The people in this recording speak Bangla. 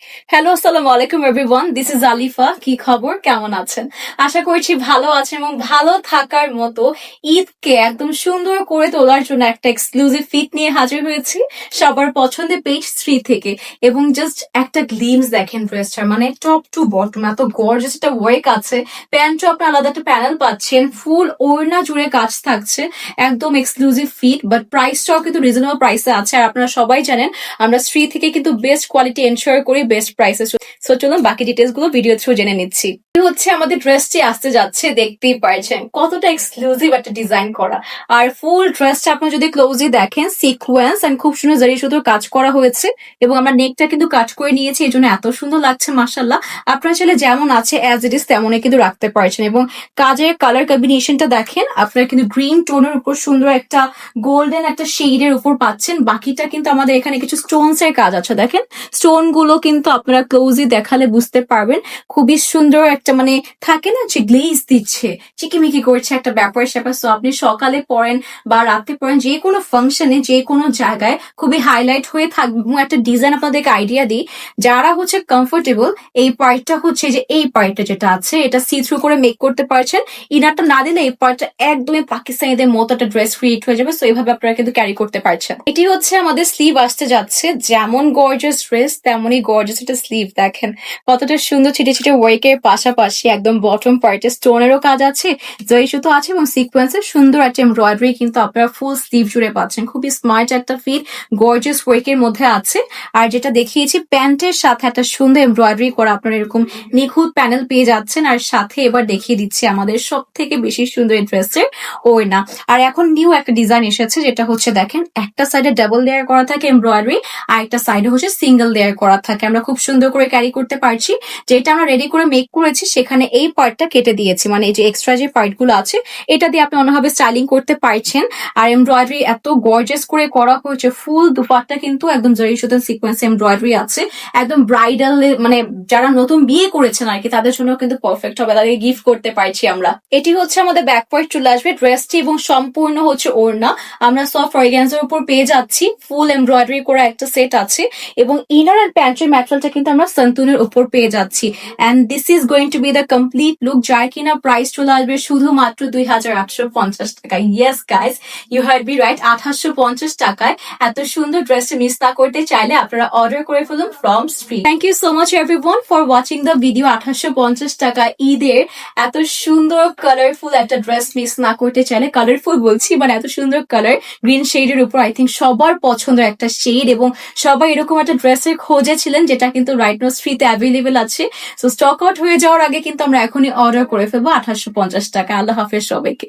হ্যালো, আসসালামু আলাইকুম এভরিওয়ান। This is Alifa. কি খবর, কেমন আছেন? আশা করছি ভালো আছেন এবং ভালো থাকার মতো ঈদকে একদম সুন্দর করে তোলার জন্য একটা এক্সক্লুসিভ ফিট নিয়ে হাজির হয়েছি সবার পছন্দের পেজ 3 থেকে। এবং জাস্ট একটা গ্লিমস দেখেন ড্রেসটার, মানে টপ টু বটম এত গর্জিয়াস একটা ওয়ার্ক আছে। প্যান্টও আপনার আলাদা একটা প্যানেল পাচ্ছেন, ফুল ওড়না জুড়ে কাজ থাকছে, একদম এক্সক্লুসিভ ফিট। বাট প্রাইসটাও কিন্তু রিজনেবল প্রাইসে আছে। আর আপনারা সবাই জানেন আমরা শ্রী থেকে কিন্তু বেস্ট কোয়ালিটি এনশিওর করি, বেস্ট প্রাইসে। সো চলুন বাকি ডিটেলস গুলো ভিডিও থ্রু জেনে নিচ্ছি। হচ্ছে আমাদের ড্রেসটি আসতে যাচ্ছে, দেখতেই পারছেন কতটা এক্সক্লুসিভ একটা ডিজাইন করা। আর ফুল ড্রেসটা আপনারা যদি ক্লোজলি দেখেন, সিকোয়েন্স এন্ড খুব সুন্দর জারি সুতোর কাজ করা হয়েছে এবং আমরা নেকটা কিন্তু কাট করে নিয়েছি, এই জন্য এত সুন্দর লাগছে মাশাল্লাহ। আপনারা চাইলে যেমন আছে অ্যাজ ইট ইজ তেমনই কিন্তু রাখতে পারছেন। এবং কাজের কালার কম্বিনেশনটা দেখেন, আপনারা কিন্তু গ্রিন টোনের উপর সুন্দর একটা গোল্ডেন একটা শেডের উপর পাচ্ছেন। বাকিটা কিন্তু আমাদের এখানে কিছু স্টোনস এর কাজ আছে, দেখেন স্টোন গুলো কিন্তু আপনারা ক্লোজলি দেখালে বুঝতে পারবেন। খুবই সুন্দর একটা মানে থাকে না যে গ্লেজ দিচ্ছে, চিকিমিকি করছে একটা ব্যাপার স্যাপার। সো আপনি সকালে পরেন বা রাতে পরেন, যে কোনো ফাংশনে যে কোনো জায়গায় খুবই হাইলাইট হয়ে থাকবে। এবং একটা ডিজাইন আপনাদেরকে আইডিয়া দিই, যারা হচ্ছে কমফোর্টেবল, এই পার্টটা হচ্ছে যে এই পার্টটা যেটা আছে এটা সি থ্রু করে মেক করতে পারছেন। ইনারটা না দিলে এই পার্টটা একদমই পাকিস্তানিদের মতো একটা ড্রেস ক্রিয়েট হয়ে যাবে। সো এইভাবে আপনারা কিন্তু ক্যারি করতে পারছেন। এটি হচ্ছে আমাদের স্লিভ আসতে যাচ্ছে, যেমন গর্জিয়াস ড্রেস তেমনই গর্জিয়াস একটা স্লিভ। দেখেন কতটা সুন্দর ছিটে ছিটে ওয়ার্কের পাশাপাশি একদম বটম পার্টে স্টোনেরও কাজ আছে, জয় সুতো আছে এবং সিকোয়েন্সের সুন্দর একটা এমব্রয়ডারি কিন্তু আপনারা ফুল স্লিভ জুড়ে পাচ্ছেন। খুবই স্মার্ট একটা ফিট, গর্জিয়াস ওয়ার্কের মধ্যে আছে। আর যেটা দেখিয়েছি প্যান্টের সাথে একটা সুন্দর এমব্রয়ডারি করা আপনারা এরকম নিখুঁত প্যানেল পেয়ে যাচ্ছেন। আর সাথে এবার দেখিয়ে দিচ্ছি আমাদের সব থেকে বেশি সুন্দর ড্রেসের ওড়না। আর এখন নিউ একটা ডিজাইন এসেছে, যেটা হচ্ছে দেখেন একটা সাইডে ডাবল লেয়ার করা থাকে এমব্রয়ডারি, আর একটা সাইডে হচ্ছে সিঙ্গেল লেয়ার করা থাকে। আমরা খুব সুন্দর করে ক্যারি করতে পারছি। যেটা আমরা রেডি করে মেক করেছি সেখানে এই পার্টটা কেটে দিয়েছি, মানে এই যে এক্সট্রা যে পার্ট গুলো আছে এটা দিয়ে আপনি অন্যভাবে স্টাইলিং করতে পারছেন। আর এমব্রয়ডারি এত গর্জিয়াস করে করা হয়েছে, ফুল দুপাট্টা কিন্তু একদম জরি সুতার সিকোয়েন্স এমব্রয়ডারি আছে। একদম ব্রাইডাল, মানে যারা নতুন বিয়ে করেছেন আর কি তাদের জন্য কিন্তু পারফেক্ট হবে, তাদেরকে গিফট করতে পারছি আমরা। এটি হচ্ছে আমাদের ব্যাক পার্ট চলে আসবে ড্রেসটি এবং সম্পূর্ণ হচ্ছে ওড়না আমরা সফট অর্গানজার উপর পেয়ে যাচ্ছি। ফুল এমব্রয়ডারি করা একটা সেট আছে এবং ইনার এন্ড প্যান্টের ম্যাটেরিয়ালটা কিন্তু আমরা সন্তুনের উপর পেয়ে যাচ্ছি। And this is going to be the complete look, যার কিনা প্রাইস চলে আসবে শুধুমাত্র 2850 টাকায়। Yes guys, you had be right, 2850 টাকায় এত সুন্দর ড্রেসটা মিস না করতে চাইলে আপনারা অর্ডার করে ফেলুন ফ্রম স্ট্রি। Thank you so much everyone for watching the video. 2850 টাকা ঈদের এত সুন্দর কালারফুল একটা ড্রেস মিস না করতে চাইলে, কালারফুল বলছি মানে এত সুন্দর কালার গ্রিন শেডের উপর, আই থিঙ্ক সবার পছন্দের একটা শেড। এবং সবাই এরকম একটা ড্রেসের খোঁজে ছিলেন, যেটা কিন্তু রাইট নাও স্ট্রিতে অ্যাভেলেবেল আছে। সো স্টক আউট হয়ে যাওয়ার আগে কিন্তু আমরা এখনই অর্ডার করে ফেলবো 2850 টাকা। আল্লাহ হাফেজ সবাইকে।